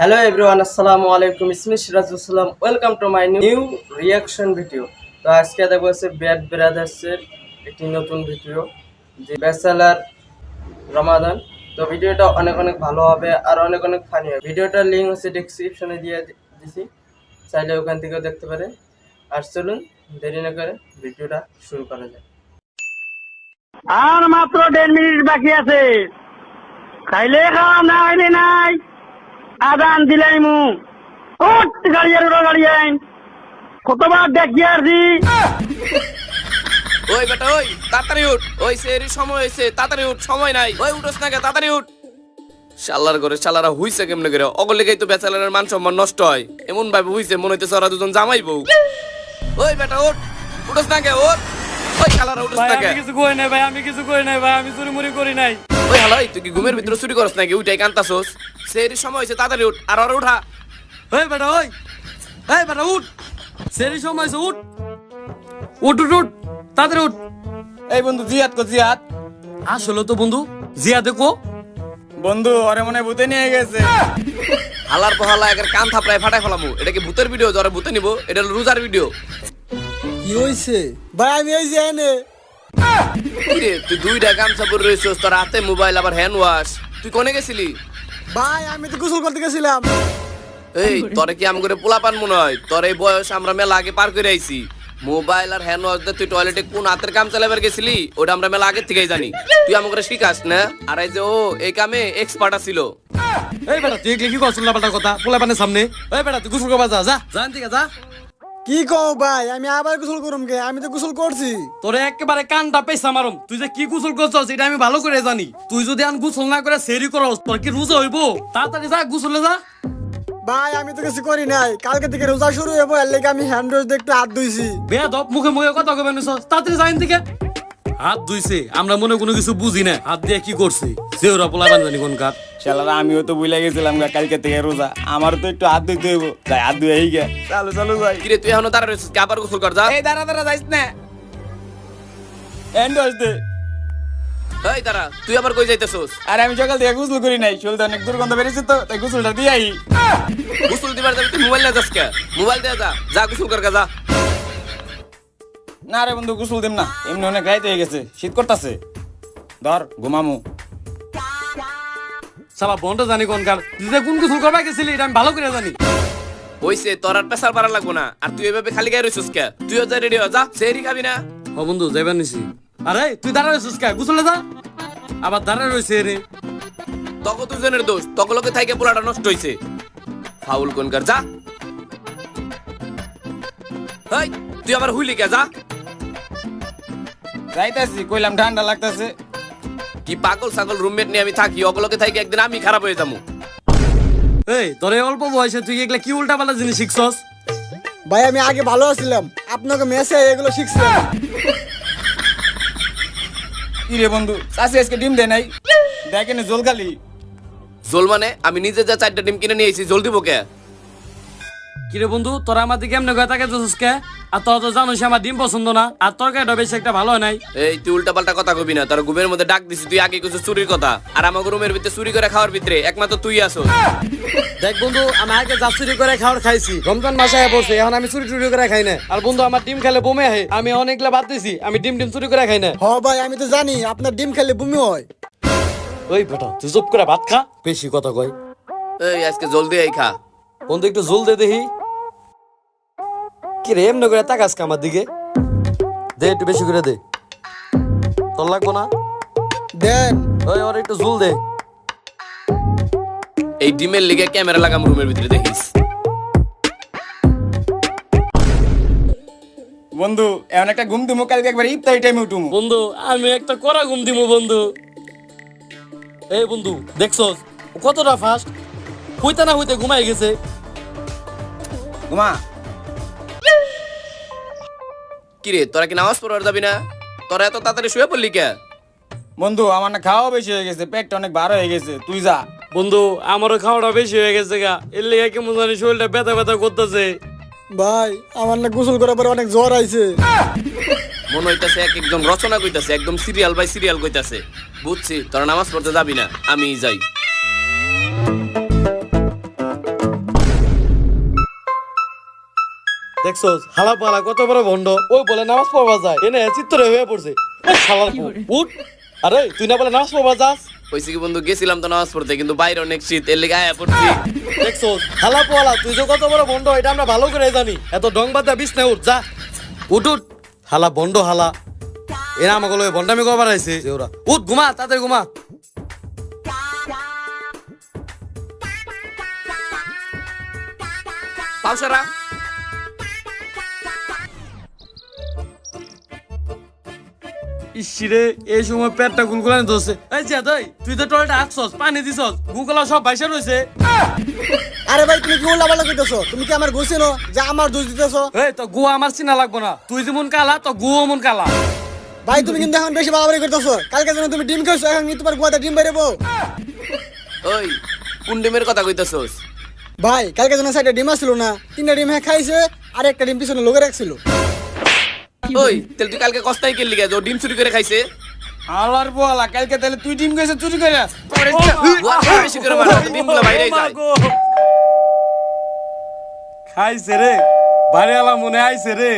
Hello everyone, assalamu alaikum. It's me Shirajul Salam. Welcome to my new reaction video. তো আজকে দেখবো হচ্ছে bad ব্রাদার্সের একটি নতুন ভিডিও যে ব্যাচেলার রমাদান। তো ভিডিওটা অনেক অনেক ভালো হবে আর অনেক অনেক ফানি হবে। ভিডিওটার লিঙ্ক হচ্ছে ডেসক্রিপশনে দিয়ে দিছি, চাইলে ওখান থেকেও দেখতে পারেন। আর চলুন দেরি না করে ভিডিওটা শুরু করা যায়। আর মাত্র 1.5 মিনিট বাকি আছে। খাইলে খাওয়া না খাইলে নাই। আদান দিলাই মু উঠ গাড়িয়ার উড়ো গাড়িয়ান কতবার দেখি আসি। ওই বেটা ওই তাড়াতাড়ি উঠ, ওই সেরি সময় হয়েছে, তাড়াতাড়ি উঠ, সময় নাই। ওই উঠোস না কে, তাড়াতাড়ি উঠ। শালার করে শালারা হুইছে কেমনে করে, অগলেগেই তো বেচালারের মান সম্মান নষ্ট হয়। এমন ভাবে হুইছে মনে হইতেছে ওরা দুজন জামাই বউ। ওই বেটা উঠ, উঠোস না কে, ওঠ। ওই শালারা উঠোস না কে। আমি কিছু কই নাই ভাই, আমি কিছু কই নাই ভাই, আমি চুরি মুরি করি নাই। ওই হালাই তুই কি ঘুমের ভিতরে চুরি করছ নাকি? উঠাই কান্তাছস। সেরি সময় হয়েছে, তাড়াতাড়ি উঠ, আর ওরা উঠা। ওই বেটা ওই, এই বেটা উঠ, সেরি সময় আছে, উঠ উঠ উঠ উঠ, তাড়াতাড়ি উঠ। এই বন্ধু জিয়াদ কো জিয়াদ। আসলে তো বন্ধু জিয়া দেখো বন্ধু ওরে মনে হয় ভূতে নিয়ে গেছে। হালার পহালা একের কান থাপড়ায় ফাটাই ফেলামু। এটা কি ভূতের ভিডিও? যারা ভূতে নিব, এটা হলো রোজার ভিডিও। কি হইছে ভাই? আমি এই যে এনে কিরে তুই দুইটা গামছা পরে রইছস, তোর হাতে মোবাইল আবার হ্যান্ড ওয়াশ। তুই কোনে গেছিলি? ভাই আমি তো গোসল করতে গেছিলাম। এই তোরে কি আম করে পোলাপান মনে হয়? তোর এই বয়স আমরা মেলা আগে পার করে আইছি। মোবাইল আর হ্যান্ড ওয়াশ দিয়ে তুই টয়লেটে কোন হাতের কাম চালাবার গেছিলি ওটা আমরা মেলা আগের থেকেই জানি। তুই আম করে শিখাস না? আর এই যে ও এই কামে এক্সপার্ট ছিল। এই বেটা তুই কি করছিস না বেটা কথা পোলা পানের সামনে? এই বেটা তুই গোসল করবা যা যা জান ঠিক যা। কি কও ভাই? আমি আবার গোসল করুম কে? আমি তো গোসল করছি। তোরে একেবারে কানটা পেছা মারুম। তুই যে কি গোসল করছস এটা আমি ভালো করে জানি। তুই যদি আন গোসল না করে সেরি করস তোর কি রোজা হইব? তাড়াতাড়ি যা গোসলে যা। ভাই আমি তো কিছু করি নাই, কালকে থেকে রোজা শুরু হইব, এর লাগি আমি হ্যান্ড ওয়াশ দিয়ে একটু হাত ধুইছি। বেয়াদব মুখে মুখে কথা কইবেন না, তাড়াতাড়ি যাইন দিকে। হাত ধুইছে আমরা মনে কোনো কিছু বুঝি না, হাত দিয়ে কি করছে সেওরা পোলা বানজানি কোন কাট। শালারা আমিও তো ভুলে গেছিলাম কালকে থেকে রোজা। আমার তো একটু হাত ধুইতে হইব, যাই হাত ধুয়ে এই গে। চলো চলো যাই। কিরে তুই এখনো দাঁড়া রইছিস? কি আবার গোসল কর যা। এই দাঁড়া দাঁড়া যাইস না, হ্যান্ড ওয়াশ দে। এই দাঁড়া, তুই আবার কই যাইতেছস? আর আমি সকাল থেকে গোসল করি নাই, শরীরটা অনেক দুর্গন্ধ বেরিয়েছে তো, তাই গোসলটা দিয়ে আই। গোসল দিবার যাবি তুই মোবাইল নিয়ে যাস কে? মোবাইল দিয়ে যা, যা গোসল কর যা। না রে বন্ধু গোসল দিম না, এমনি অনেক রাইত হয়ে গেছে, শীত করতেছে। ধর ঘুমামু। সাবা বন্ধ জানি কোন কাট। তুই যে কোন গোসল করবা গেছিলি এটা আমি ভালো করে জানি। হইছে তোর আর পেশার পারা লাগবো না। আর তুই এভাবে খালি গায়ে রইছিস কে? তুইও যা, রেডি হ যা, সেরি খাবি না? ও বন্ধু যাইবার নিছি। আরে তুই দাঁড়া রইছিস কে? গোসলে যা। আবার দাঁড়া রইছে রে। তখন দুজনের দোষ, তখন লোকে থাইকে পোলাটা নষ্ট হইছে। ফাউল কোনকার যা। হেই তুই আবার হুইলি কে? যা। যাইতাছি, কইলাম ঠান্ডা লাগতাছে। কি পাগল ছাগল রুমমেট নিয়ে আমি থাকি, অগলকে থাকি একদিন আমি খারাপ হয়ে যাবো। এই তোর এই অল্প বয়সে তুই এগুলা কি উল্টা পাল্টা জিনিস শিখছস? ভাই আমি আগে ভালো আছিলাম, আপনাকে মেসে এগুলো শিখছিলাম। কি রে বন্ধু, চাষি আজকে ডিম দেয় নাই, দেখেন জল খালি। জল মানে? আমি নিজে যা 4টা ডিম কিনে নিয়ে এসেছি, জল দিব কে? কিরে বন্ধু তোরা আমার দিকে এমনি গয়া তাকে যাচ্ছিস কে? আর তোরা তো জানোস আমার ডিম পছন্দ না, আর তরকারিটা বেশি একটা ভালো হয় নাই। এই তুই উল্টা পাল্টা কথা কবি না। তোর ঘুমের মধ্যে ডাক দিছি, তুই আগে কিছু চুরির কথা। আর আমার রুমের ভিতরে চুরি করে খাওয়ার ভিতরে একমাত্র তুই আসো। দেখ বন্ধু আমি আগে যা চুরি করে খাওয়ার খাইছি, রমজান মাসে আয়া পড়ছে, এখন আমি চুরি টুরি করে খাই না। আর বন্ধু আমার ডিম খেলে বমে আহে, আমি অনেকগুলা বাদ দিছি, আমি ডিম চুরি করে খাই না। হ ভাই আমি তো জানি আপনার ডিম খেলে বমি হয়। ওই বেটা তুই চুপ করে ভাত খা, বেশি কথা কয়। এই আজকে জলদি আই খা। বন্ধু একটু জল দে দেখি। কি রে এমনি করে তাকাস কা আমার দিকে? দে একটু বেশি করে দে, তোর লাগবো না? দেন ওই ওর একটু জল দে। এই ডিমের লিগে ক্যামেরা লাগাম রুমের ভিতরে, দেখিস। বন্ধু এমন একটা ঘুম দিমু, কালকে একবার ইফতারি টাইমে উঠুমু। বন্ধু আমি একটা কড়া ঘুম দিব বন্ধু। এই বন্ধু দেখছস ও কতটা ফাস্ট, হইতে না হইতে ঘুমাই গেছে। ঘুমা। কিরে তোরা কি নামাজ পড়বার যাবি না? তোরা এত তাড়াতাড়ি শুয়ে পড়লি কে? বন্ধু আমার না খাওয়া বেশি হয়ে গেছে, পেটটা অনেক বার হয়ে গেছে, তুই যা। বন্ধু আমারও খাওয়াটা বেশি হয়ে গেছে গা, এর লেগে কেমন জানি শরীরটা ব্যথা ব্যথা করতেছে। ভাই আমার না গোসল করার পরে অনেক জ্বর আইছে। মনে হইতাছে এক একদম রচনা কইতাছে, একদম সিরিয়াল বাই সিরিয়াল কইতাছে। বুঝছি তোরা নামাজ পড়তে যাবি না, আমি যাই। দেখছো হালা পালা কত বড় ভন্ড, ও বলে নামাজ পড়বা যায় এনে চিত্তরে হয়ে পড়ছে। এ শালার পুত, উঠ। আরে তুই না বলে নামাজ পড়বা যাস? হইছে কি বন্ধু, গেছিলাম তো নামাজ পড়তে, কিন্তু বাইরে অনেক শীত, এর লেগে আয়া পড়ছি। দেখছো হালা পালা তুই যে কত বড় ভন্ড এটা আমরা ভালো করে জানি। এত ডং বাদা বিছ না, উঠ যা, উঠ উঠ। হালা ভন্ড হালা, এরা আমাকে লয়ে ভন্ডামি করবার আইছে যে ওরা। উঠ ঘুমা, তাড়াতাড়ি ঘুমা। পাউসারা ইসিরে এই সময় পেটটা গুলগুলানি ধরছে। এই যে দই তুই তো টয়লেটে আসছস, পানি দিছস, গুগলা সব বাইসা রইছে। আরে ভাই তুমি কি উল্লাপাল্লা কইতেছো? তুমি কি আমার গোছিনো যে আমার দোষ দিতেছো? এই তো গুয়া আমার চিনা লাগবো না, তুই যেমন কালা তো গুয়া মন কালা। ভাই তুমি কিন্তু এখন বেশি বাড়াবাড়ি করতেছো। কালকে যেন তুমি ডিম খাইছো, এখন কি তোমার গুয়াতে ডিম বেরোবো? ওই কোন ডিমের কথা কইতাছস? ভাই কালকে যেন সাইডে ডিম আসছিল না, 3টা ডিম খাইছে আর একটা ডিম পিছনে লোকে রাখছিল। ওই তেল তুই কালকে কস্তাই কে লিগা ও ডিম চুরি করে খাইছে? আলার বলা কালকে তাহলে তুই ডিম গেছে চুরি করে। বুয়া বেশি করে মার, ডিমগুলো বাইরে যায়। খাইছে রে, বাড়ি আলা মনে আইছে রে।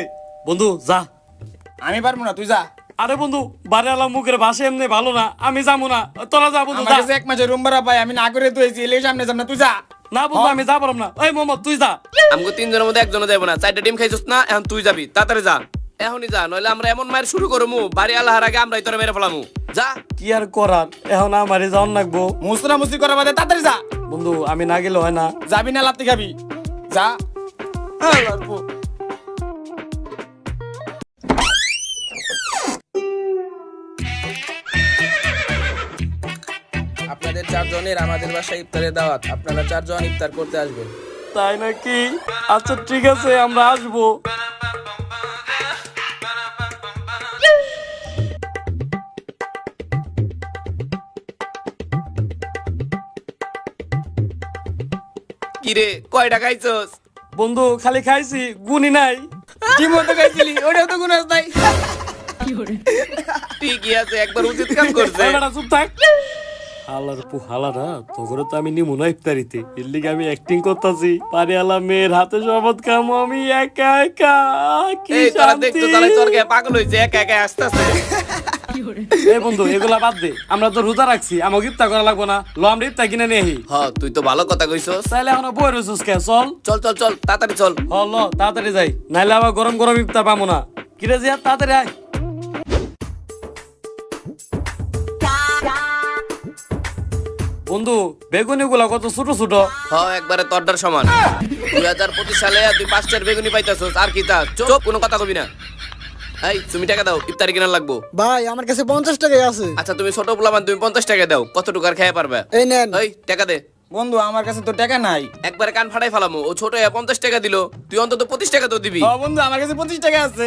বন্ধু যা। আমি পারবো না, তুই যা। আরে বন্ধু বাড়ি আলা মুখের ভাষা এমনি ভালো না, আমি যাবো না, তোরা যা বন্ধু আমার যা। কাছে 1 মাসের রুম ভাড়া পাই, আমি না করে তুইছি, এলে সামনে সামনে তুই যা। না বন্ধু আমি যা পারব না। এই মোহাম্মদ তুই যা। আমগো 3 জনের মধ্যে একজনও যাইব না, 4টা ডিম খাইছস না, এখন তুই যাবি, তাড়াতাড়ি যা, এখনই যা, নইলে আমরা এমন মায়ের শুরু করমু বাড়ি আল্লাহর আগে আমরাই তোরে মেরে ফেলামু। যা। কি আর করার, এখন আমারে যাওয়ার লাগবো। মুসরা মুসরি করা বাদে তাড়াতাড়ি যা। বন্ধু আমি না গেলে হয় না। যাবি না লাত্তি খাবি, যা। আলার বউ। আপনাদের 4 জনের আমাদের বাসায় ইফতারের দাওয়াত। আপনারা 4 জন ইফতার করতে আসবেন। তাই নাকি? আচ্ছা ঠিক আছে, আমরা আসবো। কিরে কয়টা খাইছস? বন্ধু খালি খাইছি, গুনি নাই। ডিম তো খাইছিলি, ওটাও তো গুনাস নাই। ঠিকই আছে, একবার উচিত কাম করছে। এই বেটা চুপ থাক। হালার পু হালারা তোরে তো আমি নিমু না ইফতারিতে, এর লিগে আমি অ্যাক্টিং করতেছি। পারে আলা মেয়ের হাতে শরবত খামো আমি একা একা, কি এই তোরা শান্তি। দেখতো তাহলে তোর গায়ে পাগল হইছে, একা একা আসতেছে। এই বন্ধু এগুলা বাদ দে, আমরা তো রোজা রাখছি, আমাকে ইফতার করা লাগবো না। ল আমরা ইফতার কিনে নিয়ে আহি। হ তুই তো ভালো কথা কইছস। তাইলে এখন বই রইছস কে? চল চল চল চল তাড়াতাড়ি চল। ল তাড়াতাড়ি যাই, নাইলে আবার গরম গরম ইফতার পাবো না। কিরে জিয়া তাড়াতাড়ি আয়। বন্ধু বেগুনি গুলা কত ছোট ছোট। হ একবারে তরডার সমান। 2025 সালে তুই 5টার বেগুনি পাইতাছস, আর কি তা? চুপ, কোনো কথা কবি না। এই তুমি টাকা দাও, ইফতারি কিনা লাগবো। ভাই আমার কাছে 50 টাকাই আছে। আচ্ছা তুমি ছোট পোলাপান, তুমি 50 টাকা দাও, কতটুকু আর খেয়ে পারবে? এই নেন। এই টাকা দে। বন্ধু আমার কাছে তো টাকা নাই। একবারে কান ফাটাই ফেলামু, ও ছোট 50 টাকা দিল, তুই অন্তত 25 টাকা তো দিবি। ও বন্ধু আমার কাছে 25 টাকা আছে।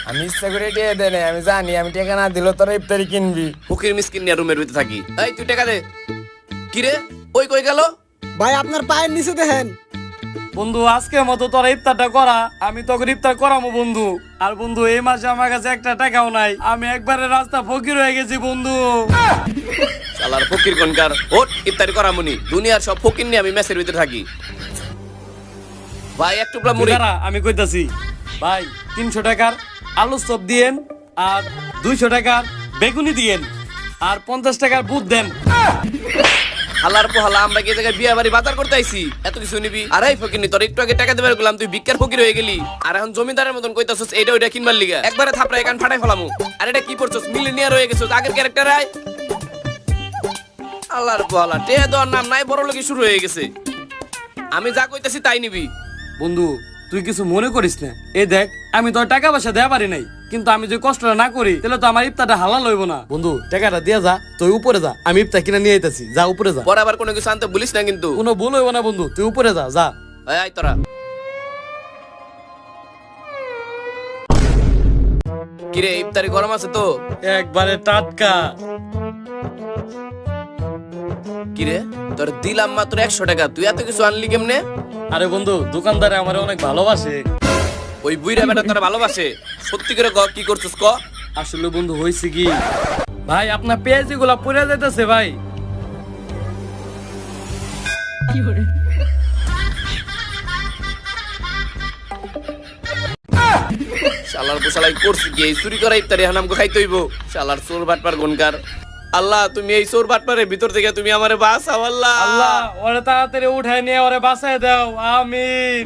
আমি ইচ্ছা করে দিয়ে দেয় না, আমি জানি আমি টাকা না দিলে তোরা ইফতারি কিনবি। ফকির মিসকিন নিয়ে রুমের ভিতরে থাকি। এই তুই টাকা দে। কিরে ওই কই গেল? ভাই আপনার পায়ের নিচে দেখেন। বন্ধু আজকের মতো তোরা ইফতারটা করা, আমি তোকে ইফতার করামো বন্ধু। আর বন্ধু এই মাসে আমার কাছে একটা টাকাও নাই, আমি একবারে রাস্তা ফকির হয়ে গেছি বন্ধু। শালার ফকির কোনকার, ওট ইফতারি করামুনি। দুনিয়ার সব ফকির নিয়ে আমি মেসের ভিতরে থাকি। ভাই এক টুকরা মুড়ি। দাঁড়া, আমি কইতাছি ভাই 300 টাকার আলুর চপ দিয়েন, আর 200 টাকার বেগুনি দিয়েন, আর 50 টাকার বুট দেন। হালার পোহালা, আমরা কি জায়গায় বিয়ে বাড়ি বাজার করতে আইছি? এত কিছু নিবি? আরে ফকির নি, তোর একটু আগে টাকা দেবার গেলাম, তুই ভিক্ষার ফকির হয়ে গেলি, আর এখন জমিদারের মতন কইতাছস এইটা ওইটা কিনবার লিগা। একবারে থাপড়ায় কান ফাটাই ফেলামু। আর এটা কি করছস? মিলিনিয়ার হয়ে গেছস, আগের ক্যারেক্টার আয়। আল্লাহর পোহালা, টেহা দেওয়ার নাম নাই, বড় লোকই শুরু হয়ে গেছে। আমি যা কইতাছি তাই নিবি। বন্ধু তুই কিছু মনে করিস না, এই দেখ আমি তোর টাকা পয়সা দেওয়া পারি নাই, কিন্তু আমি যদি কষ্টটা না করি তাহলে তো আমার ইফতারটা হালাল হইব না। বন্ধু টাকাটা দিয়া যা, তুই উপরে যা, আমি ইফতার কিনে নিয়ে আইতাছি, যা উপরে যা। পরে আবার কোনো কিছু আনতে বলিস না কিন্তু। কোনো ভুল হইব না বন্ধু, তুই উপরে যা যা। এই আয় তোরা। কিরে ইফতারি গরম আছে তো? একবারে টাটকা। কিরে তোর দিলাম মাত্র 100 টাকা, তুই এত কিছু আনলি কেমনে? আরে বন্ধু দোকানদারে আমার অনেক ভালোবাসে। ওই বুইরা বেটা তোরা ভালোবাসে? সত্যি করে ক, কি করছিস ক? আসলে বন্ধু হয়েছে কি ভাই, আপনার পেঁয়াজি গুলা পুড়ে যাইতেছে ভাই। শালার পোশালাই করছি কি এই চুরি করা ইফতারি এখন আমাকে খাইতে হইব শালার চোর বাটপার গনকার আল্লাহ তুমি এই চোর বাটপারের ভিতর থেকে তুমি আমারে বাঁচাও আল্লাহ আল্লাহ ওরে তাড়াতাড়ি উঠাই নিয়ে ওরে বাঁচাই দাও আমিন।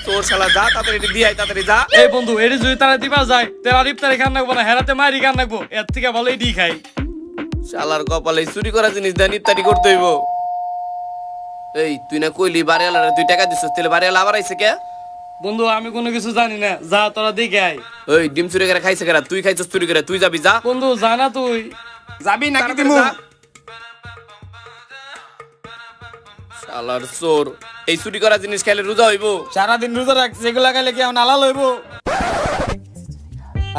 চোর শালা যা তাড়াতাড়ি এটি দিয়ে আয়, তাড়াতাড়ি যা। এই বন্ধু এটি যদি তারা দিবা যায় তাহলে আর ইফতারি খান রাখবো না, হেরাতে মারি খান রাখবো, এর থেকে ভালো এটি খাই। শালার কপালে চুরি করা জিনিস দেন ইত্যাদি করতে হইব। এই তুই না কইলি বাড়িওয়ালারে তুই টাকা দিছিস, তাহলে বাড়িওয়ালা আবার আইছে কে? বন্ধু আমি কোনো কিছু জানি না, যা তোরা দেখে আয়। ওই ডিম চুরি করে খাইছে কেরা? তুই খাইছিস চুরি করে, তুই যাবি যা। বন্ধু জানা তুই যাবি নাকি দিমু? শালার চোর, এই চুরি করা জিনিস খাইলে রোজা হইব? সারাদিন রোজা রাখছি, এগুলা খাইলে কি এখন আলাল হইব?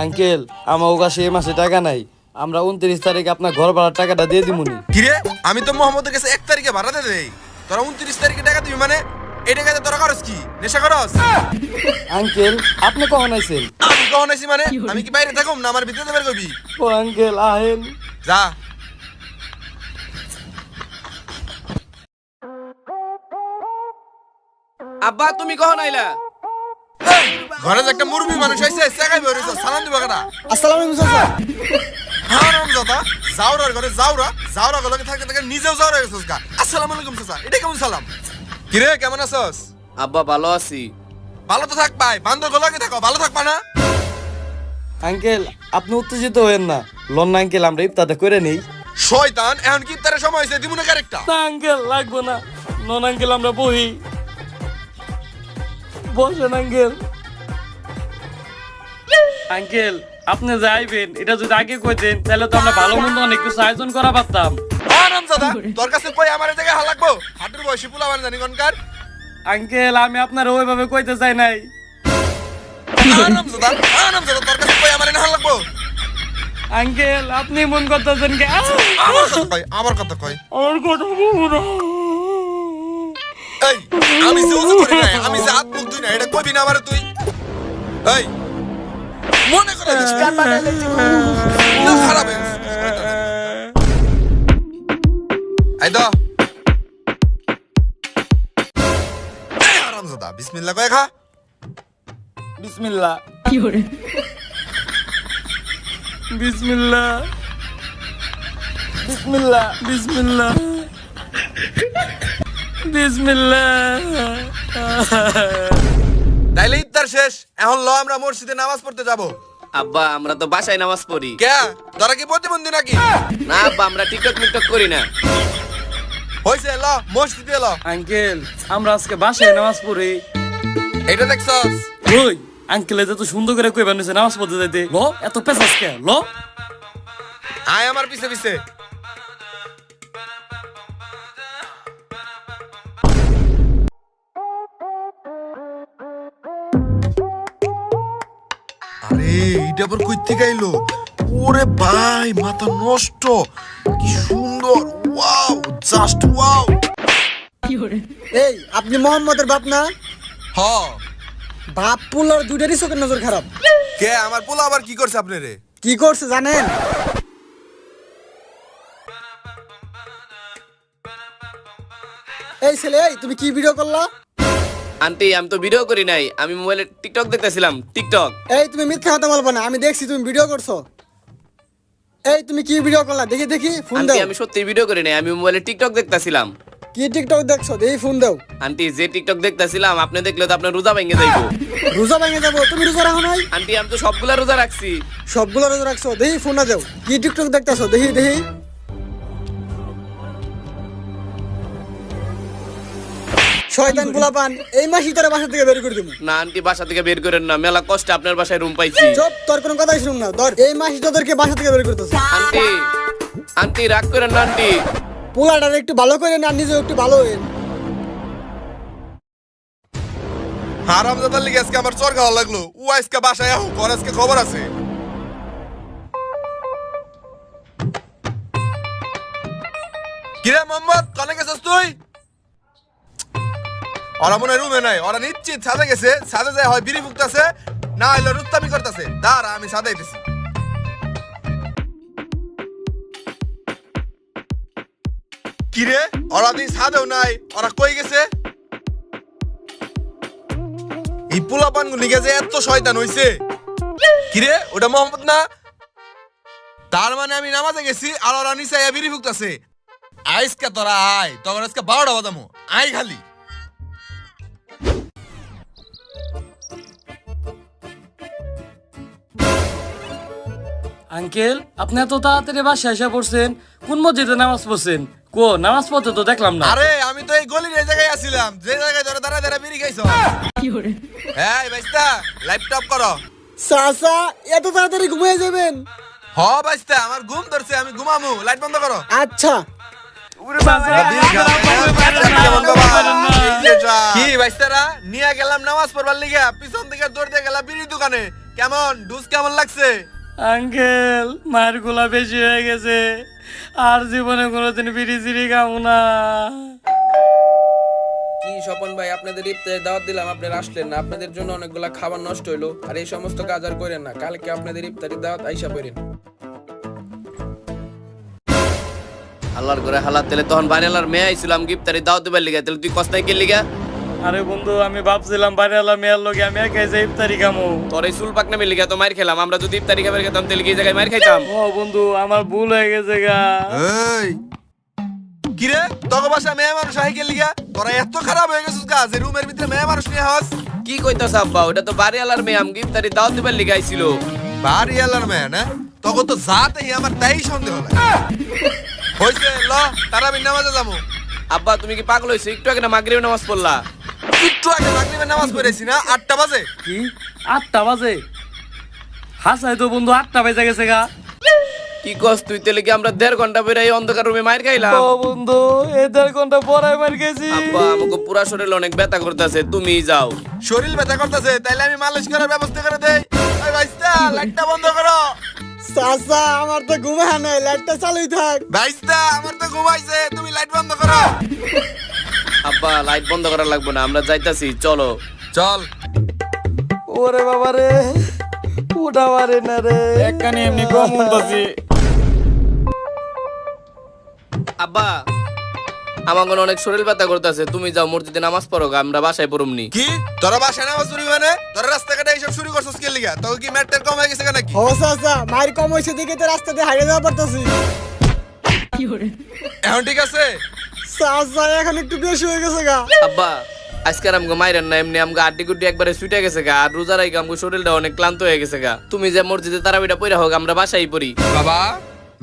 আঙ্কেল আমার কাছে এই মাসে টাকা নাই, আমরা 29 তারিখ আপনার ঘর ভাড়ার টাকাটা দিয়ে দিমুনি। কিরে আমি তো মোহাম্মদের কাছে 1 তারিখে ভাড়া দিয়ে দেই, তোরা 29 তারিখে টাকা দিবি মানে? এই টাকাতে তোরা করস কি, নেশা করস? আঙ্কেল আপনি কখন আইছেন? আমি কখন আইছি মানে? আমি কি বাইরে থাকুম না আমার ভিতরে বের করবি? ও আঙ্কেল আহেন। যা। আব্বা তুমি কখন আইলা? এই, ঘরে যে একটা মুরবি মানুষ আইছে, সেগাই বের হইছে, সালাম দিবা কাটা। আসসালামু আলাইকুম চাচা। হারাম জাদা, যাওরার ঘরে যাওরা, যাওরা গলকে থাকতে থাকতে নিজেও যাওরা হয়ে গেছস গা। আসসালামু আলাইকুম চাচা, এটা কেমন সালাম? কিরে কেমন আছস? আব্বা ভালো আছি। ভালো তো থাক পাই, বান্দর গলকে থাকো, ভালো থাকবা না? আঙ্কেল আপনি উত্তেজিত হয়েন না, লন না আঙ্কেল আমরা ইফতারটা করে নেই। শয়তান, এখন কি ইফতারের সময় হইছে, দিমু না কারেক্টটা? না আঙ্কেল লাগবো না, নন আঙ্কেল আমরা বহি বসেন আঙ্কেল। আঙ্কেল আপনি যাইবেন এটা যদি আগে কইতেন তাহলে তো আমরা ভালো মন্দ অনেক কিছু আয়োজন করা পারতাম। হারাম জাদা, তোর কাছে কই আমার জায়গায় হাল লাগবো? হাঁটুর বয়সী পোলা মানে জানি কোনকার? আঙ্কেল আমি আপনার ওইভাবে কইতে চাই নাই। হারাম জাদা, তোর কাছে কই আমার হাল লাগবো? আঙ্কেল আপনি মন করতেছেন কে? আমার কথা কই। আমার কথা বলবো না। এই আমি যে ওযু করি না, আমি যে হাত মুখ ধুই না, এটা কইবি না আমারে তুই? এই মনে করে দিস কান বানাইলে না খারাপ হয়ে গেছে। এই দাও। এই হারাম জাদা, বিসমিল্লাহ কয় খা। বিসমিল্লাহ। বিসমিল্লাহ বিসমিল্লাহ বিসমিল্লাহ বিসমিল্লাহ। তাইলে ইফতার শেষ, এখন ল আমরা মসজিদে নামাজ পড়তে যাব। আব্বা আমরা তো বাসায় নামাজ পড়ি। কে তোরা কি প্রতিবন্ধী নাকি? না আব্বা আমরা টিকটক মিকটক করি না। হইছে ল মসজিদে ল। আঙ্কেল আমরা আজকে বাসায় নামাজ পড়ি। এটা দেখছস? ওই আঙ্কেল এত সুন্দর করে কই বানিয়েছে নামাজ পড়তে যাইতে, লো এত পেছাস কে? লো আয় আমার পিছে পিছে। আরে এইটা আবার কই থেকে আইলো? ওরে ভাই মাথা নষ্ট, কি সুন্দর, ওয়াও জাস্ট ওয়াও। এই আপনি মোহাম্মদের বাপ না? হ। বাপ পুলার দুইটারই চোখের নজর খারাপ। কে আমার পোলা আবার কি করছে আপনারে? কি করছে জানেন? এই ছেলে এই তুমি কি ভিডিও করলা? আন্টি আমি তো ভিডিও করি নাই, আমি মোবাইলে টিকটক দেখতেছিলাম। টিকটক? এই তুমি মিথ্যা কথা বলবো না, আমি দেখছি তুমি ভিডিও করছো। এই তুমি কি ভিডিও করলা? দেখি দেখি ফোন আন্টি দাও। আমি সত্যি ভিডিও করি নাই, আমি মোবাইলে টিকটক দেখতেছিলাম। কি টিকটক দেখছো? দেখি ফোন দাও। আন্টি যে টিকটক দেখতেছিলাম আপনি দেখলে তো আপনার রোজা ভেঙে যাইবো। রোজা ভেঙে যাবো? তুমি রোজা রাখো নাই? আন্টি আমি তো সবগুলা রোজা রাখছি। সবগুলো রোজা রাখছো? দেখি ফোনটা দাও। কি টিকটক দেখতেছো? দেখি দেখি। শয়তান পোলাপান, এই মাসই তোর বাসা থেকে বের করে দেবো। না আন্টি বাসা থেকে বের করেন না, মেলা কষ্টে আপনার বাসায় রুম পাইছি। চুপ, তোর কোনো কথাই শুনুন না। ধর এই মাসই তোদেরকে বাসা থেকে বের করতেছে। আন্টি আন্টি রাগ করেন না আন্টি। পোলাটার একটু ভালো করে না, নিজে একটু ভালো হইন। হারাম জাদার লিগে আজকে আমার চর খাওয়া লাগলো। ও আজকে বাসায় আহ, ওর আজকে খবর আছে। কিরে মোহাম্মদ কনে গেছিস তুই? ওরা মনে হয় রুমে নাই, ওরা নিশ্চিত ছাদে গেছে। ছাদে যায় হয় বিড়ি ফুকতাছে, না হইলে রুস্তামি করতেছে। দাঁড়া আমি ছাদে আইতেছি। কিরে ওরা দিন ছাদেও নাই, ওরা কই গেছে? এই পোলাপান গুলি যে এত শয়তান হইছে, কিরে ওটা মোহাম্মদ না? তার মানে আমি নামাজে গেছি আর ওরা নিচে বিড়ি ফুকতাছে। আইসকা তোরা আয়, তখন আজকে 12টা বাজামো, আয় খালি। আঙ্কেল আপনি এত তাড়াতাড়ি বাসায় এসে পড়ছেন, কোন মসজিদে নামাজ পড়ছেন? কো নামাজ পড়তে তো দেখলাম না। আরে আমি তো এই গলির এই জায়গায় আছিলাম, যে জায়গায় তোরা দাঁড়া দাঁড়া বিড়ি খাইছ। হ্যাঁ বাইস্তা, ল্যাপটপ করো। চাচা এত তাড়াতাড়ি ঘুমিয়ে যাবেন? হ বাইস্তা, আমার ঘুম ধরছে, আমি ঘুমামু, লাইট বন্ধ করো। আচ্ছা। কি বাইস্তারা নিয়ে গেলাম নামাজ পড়বার লিগা, পিছন থেকে দৌড়তে গেলাম বিড়ি দোকানে। কেমন ডুস কেমন লাগছে? আঙ্কেল মায়ের গোলা বেশি হয়ে গেছে, আর জীবনে কোনোদিন বিড়ি চিড়ি খাবো না। কি স্বপন ভাই, আপনাদের ইফতারের দাওয়াত দিলাম, আপনারা আসলেন না। আপনাদের জন্য অনেকগুলা খাবার নষ্ট হইলো, আর এই সমস্ত কাজ আর করেন না। কালকে আপনাদের ইফতারের দাওয়াত আইসা করেন। আল্লাহর করে হালাত তেলে তখন বাড়িওয়ালার মেয়ে আইছিলাম গিফতারি দাও দিবার লিগা, তাহলে তুই কস্তায় কে লিগা? আরে বন্ধু আমি ভাবছিলাম বাড়িওয়ালা মেয়ের লোকে আমি একাই যে ইফতারি খামো। তোর এই চুল পাকনামি লিগা তো মার খেলাম, আমরা যদি ইফতারি খাবার খেতাম তাহলে কি এই জায়গায় মার খাইতাম? ও বন্ধু আমার ভুল হয়ে গেছে গা। এই কিরে তোর বাসা মেয়ে মানুষ আহি গেল লিগা? তোরা এত খারাপ হয়ে গেছিস গা যে রুমের ভিতরে মেয়ে মানুষ নিয়ে হাস? কি কইতাছ আব্বা? ওটা তো বাড়িওয়ালার মেয়ে, আমি ইফতারি দাও দিবার লিগা আইছিল। বাড়ি এলার মেয়ে না? তখন তো যাতেই আমার তাই সন্দেহ লাগে। হইছে ল তারাবির নামাজে যাবো। আব্বা তুমি কি পাগল হইছো? একটু আগে না মাগরিবের নামাজ পড়লা। একটু আগে মাগরিবের নামাজ পড়েছি না, 8টা বাজে। কি 8টা বাজে? হাসাই তো বন্ধু 8টা বেজে গেছে গা। কি কস তুই? তাহলে কি আমরা 1.5 ঘন্টা পরে এই অন্ধকার রুমে মার খাইলাম? ও বন্ধু এই 1.5 ঘন্টা পরে মার গেছি। আব্বা আমাকে পুরা শরীরে অনেক ব্যথা করতেছে, তুমি যাও। শরীর ব্যথা করতেছে, তাইলে আমি মালিশ করার ব্যবস্থা করে দেই। এই ভাইস্তা লাইটটা বন্ধ করো। চাচা আমার তো ঘুমে নাই, লাইটটা চালুই থাক। ভাইস্তা আমার তো ঘুমাইছে, তুমি লাইট বন্ধ করো। আব্বা লাইট বন্ধ করা লাগবে না, আমরা যাইতাছি, চলো। চল। ওরে বাবা রে, উঠা পারে না রে, একখানে এমনি কম উঠতেছি। আব্বা আমার কোনো অনেক শরীর ব্যথা করতেছে, তুমি যাও মসজিদে নামাজ পড়ো গা, আমরা বাসায় পড়ুমনি। কি তোরা বাসায় নামাজ পড়বি মানে? তোরা রাস্তাঘাটে এইসব শুরু করছিস কে লিগা? তোকে কি ম্যাটটার কম হয়ে গেছে নাকি? ও চাচা মায়ের কম হয়েছে দেখে তো রাস্তাতে হারিয়ে যাওয়া পারতেছি। এখন ঠিক আছে? চাচা এখন একটু বেশি হয়ে গেছে গা। আব্বা আজকে আমগো মাইরেন না, এমনি আমগো আড্ডি গুড্ডি একবারে ছুটে গেছে গা, আর রোজা রাইগা আমগো শরীরটা অনেক ক্লান্ত হয়ে গেছে গা। তুমি যে মসজিদে তারাবিটা পড়া হোক, আমরা বাসায় পড়ি। বাবা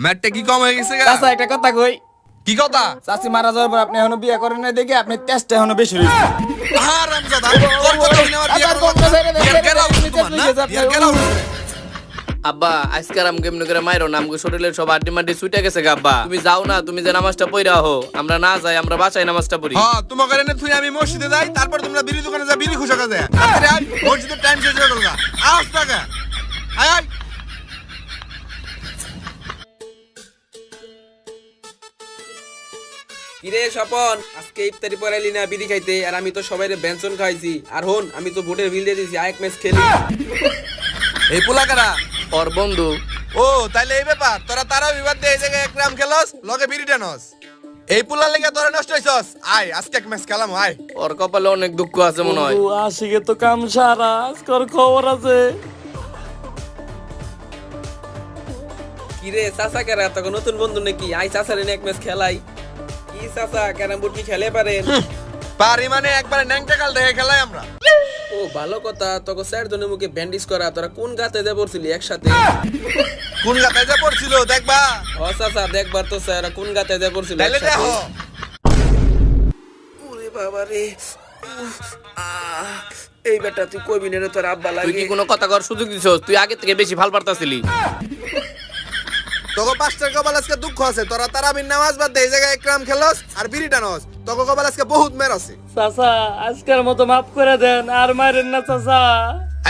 ম্যাটটা কি কম হয়ে গেছে গা? চাচা একটা কথা কই, কি কথা? চাচি মারা যাওয়ার পর আপনি এখনো বিয়ে করেন না দেখে আপনি টেস্টটা এখনো বেশি হয়েছে। হারামজাদা, তোর কথা শুনে আমার বিয়ে করা লাগবে না। বিয়ের গেলা উঠছে তোমার না? বিয়ের গেলা উঠছে। আব্বা আজকে আমগো এমনি করে মাইরো না, আমগো শরীরের সব আড্ডি মাড্ডি ছুটে গেছে গা। আব্বা তুমি যাও না, তুমি যে নামাজটা পড়া হো, আমরা না যাই, আমরা বাসায় নামাজটা পড়ি। হ্যাঁ তোমাকে এনে তুই আমি মসজিদে যাই, তারপর তোমরা বিড়ি দোকানে যা বিড়ি খুশা যায়। তাড়াতাড়ি আয়, মসজিদের টাইম শেষ হয়ে গেল গা। আস টাকা আয় আয়। কিরে স্বপন, আজকে ইফতারি পড়াইলি না বিড়ি খাইতে? আর আমি তো সবাইরে বেঞ্চন খাইছি। আর হন আমি তো ভোটের বিল দিয়ে দিছি, আরেক ম্যাচ খেলি। এই পোলাকারা ওর বন্ধু। ও তাইলে এই ব্যাপার, তোরা তারা বিবাদ দিয়ে এই জায়গায় এক গ্রাম খেলস, লগে বিড়িটা নস। এই পোলার লেগে তোরা নষ্ট হইছস। আয় আজকে এক ম্যাচ খেলাম, আয়। ওর কপালে অনেক দুঃখ আছে মনে হয়। বন্ধু আশিকে তো কাম সারা, আজকের খবর আছে। কিরে চাচা কেরা তখন নতুন বন্ধু নাকি? আই চাচার এনে এক ম্যাচ খেলাই। কি চাচা ক্যারাম বোর্ড কি খেলে পারেন? পারি মানে একবারে ন্যাংটা কাল দেখে খেলাই আমরা। ও ভালো কথা, তোকে স্যার জনের মুখে ব্যান্ডেজ করা। তোরা কোন গাতে যা পড়ছিলি একসাথে? কোন গাতে যা পড়ছিল দেখবা? ও চাচা দেখবার তো স্যার কোন গাতে যা পড়ছিল তাইলে একসাথে। দেখো। ওরে বাবা রে, এই বেটা তুই কইবি না রে, তোর আব্বা তুই লাগে। কি কোনো কথা কর সুযোগ দিছস? তুই আগে থেকে বেশি ভাল পারতাছিলি। তোকে পাঁচটার কপাল আজকে দুঃখ আছে, তোরা তারাবির নামাজ বাদ দিয়ে এই জায়গায় এক গ্রাম খেলস আর বিড়িটা নস। তোকে কপাল আজকে বহুত মের আছে। চাচা আজকের মতো মাফ করে দেন, আর মারেন না চাচা।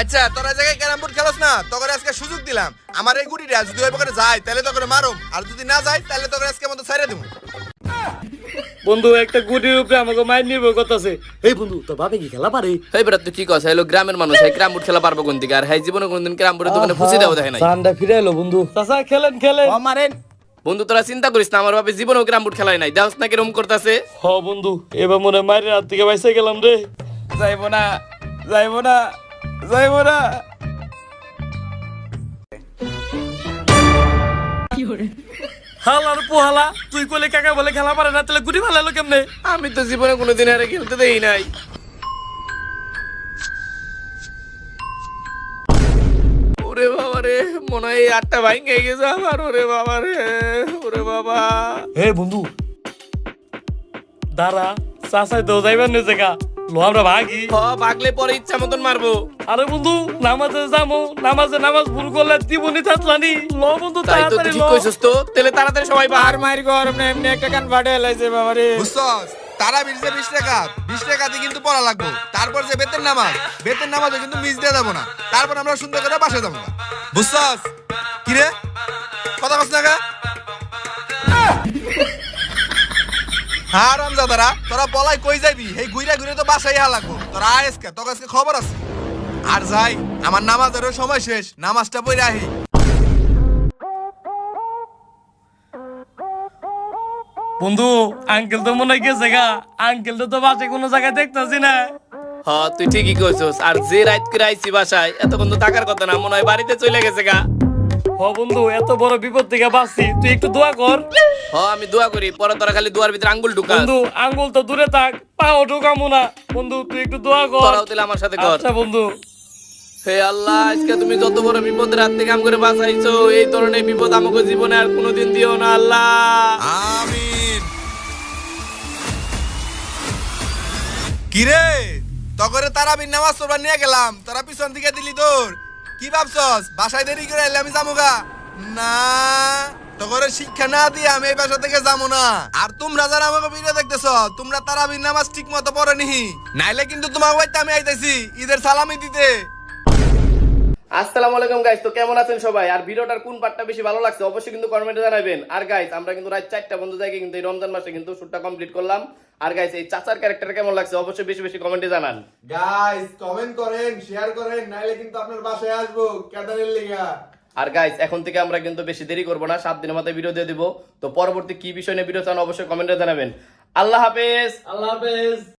আচ্ছা তোরা এই জায়গায় ক্যারাম বোর্ড খেলস না, তোকে আজকে সুযোগ দিলাম। আমার এই গুটিটা যদি ওই পকেটে যায় তাহলে তোকে মারুম, আর যদি না যায় তাহলে তোকে আজকে মতো ছাইরে দেবো। বন্ধু একটা গুটির উপরে আমাকে মাইর নিব কথাছে। এই বন্ধু তোর বাপে কি খেলা পারে? এই বেটা তুই কি কস? হলো গ্রামের মানুষ, এই ক্যারাম বোর্ড খেলা পারবো কোন দিকে? আর হাই জীবনে কোনদিন ক্যারাম বোর্ডের দোকানে ফুসি দেওয়া দেখে নাই। ঠান্ডা ফিরে এলো বন্ধু। চাচা খেলেন খেলেন। ও মারেন। বন্ধু তোরা চিন্তা করিস না, আমার বাপে জীবনেও ক্যারাম বোর্ড খেলাই নাই, দেখছ না কিরকম করতেছে। হ বন্ধু এবার মনে মায়ের হাত থেকে বাইসে গেলাম রে। যাইবো না, যাইবো না, যাইবো না। হালার পোহালা তুই কইলে কাকা বলে খেলা পারে না তাহলে গুটি ভালো কেমনে? আমি তো জীবনে কোনোদিন আরে খেলতে দেই নাই। ওরে বাবা রে, মনে হয় এই আটটা ভাঙে গেছে আমার। ওরে বাবা রে, ওরে বাবা। হে বন্ধু দাঁড়া, চাচাই তো যাইবার নিয়ে গা, লো আমরা ভাগি। ভাগলে পরে ইচ্ছা মতন মারবো। আরে বন্ধু নামাজে যাবো, নামাজ ভুল করলে দিবনি থাকলানি। ল বন্ধু তাই তো, তাড়াতাড়ি ঠিক ল। কইছস তো। তাহলে তাড়াতাড়ি সবাই আর মাইর গরম না এমনি একটা কান ফাটে লাইছে বাবা রে। বুঝছস তারা বিরছে 20 টাকা, 20 টাকাতে কিন্তু পড়া লাগবে। তারপর যে বেতের নামাজে কিন্তু মিস দিয়ে যাবো না। তারপর আমরা সুন্দর করে বাসা যাবো না। বুঝছস কি রে, কথা কস না গা? হ্যাঁ রামজাদারা, তোরা বলাই কই যাবি? এই ঘুরে ঘুরে তো বাসাই হা লাগবো। তোরা আজকে তোর কাছে খবর আছে। আর যাই, আমার নামাজেরও সময় শেষ, নামাজটা পড়ে আহি। বন্ধু আঙ্কেল তো মনে হয় গেছে গা, আঙ্কেল তো বাসে কোনো জায়গায় দেখতেছি না। তুই ঠিকই কইছস। আর যে রাত করে আইছি বাসায়, এতক্ষণ তো থাকার কথা না, মনে হয় বাড়িতে চলে গেছে গা। বন্ধু এত বড় বিপদ থেকে বাঁচছি, তুই একটু দোয়া কর। আমি দোয়া করি, পরে তোরা খালি দুয়ার ভিতরে আঙ্গুল ঢুকা। বন্ধু আঙ্গুল তো দূরে থাক, পাও ঢুকামো না। বন্ধু তুই একটু দোয়া কর। তোরাও তাহলে আমার সাথে কর। আচ্ছা বন্ধু। হে আল্লাহ, আজকে তুমি যত বড় বিপদের হাত থেকে কাম করে বাঁচাইছো, এই ধরনের বিপদ আমাকে জীবনে আর কোনোদিন দিও না আল্লাহ। আমিন। কিরে তগরে তারাবির নামাজ পড়বা নিয়ে গেলাম, তোরা পিছন দিকে দিলি দৌড়। কি ভাবছস বাসায় দেরি করে এলে আমি যামুগা? না, তগরে শিক্ষা না দিয়ে আমি এই বাসা থেকে যাবো না। আর তোমরা যারা আমাকে ভিডিও দেখতেছ, তোমরা তারাবির নামাজ ঠিক মতো পড়েনি, নাইলে কিন্তু তোমার বাড়িতে আমি আইতেছি ঈদের সালামি দিতে। আসসালামু আলাইকুম গাইস, তো কেমন আছেন সবাই? আর ভিডিওটার কোন পার্টটা বেশি ভালো লাগছে অবশ্যই কিন্তু কমেন্টে জানাবেন। আর গাইস আমরা কিন্তু রাত 4টা বন্ধু জায়গা কিন্তু এই রমজান মাসে কিন্তু শুটটা কমপ্লিট করলাম। আর গাইস এই চাচার ক্যারেক্টার কেমন লাগছে অবশ্যই বেশি বেশি কমেন্টে জানান। গাইস কমেন্ট করেন, শেয়ার করেন, নাইলে কিন্তু আপনার বাসায় আসবো ক্যাটারের লিগা। আর গাইস এখন থেকে আমরা কিন্তু বেশি দেরি করবো না, 7 দিনের মাথায় ভিডিও দিয়ে দিব। তো পরবর্তী কি বিষয় নিয়ে ভিডিও চান অবশ্যই কমেন্টে জানাবেন। আল্লাহ হাফেজ। আল্লাহ হাফেজ।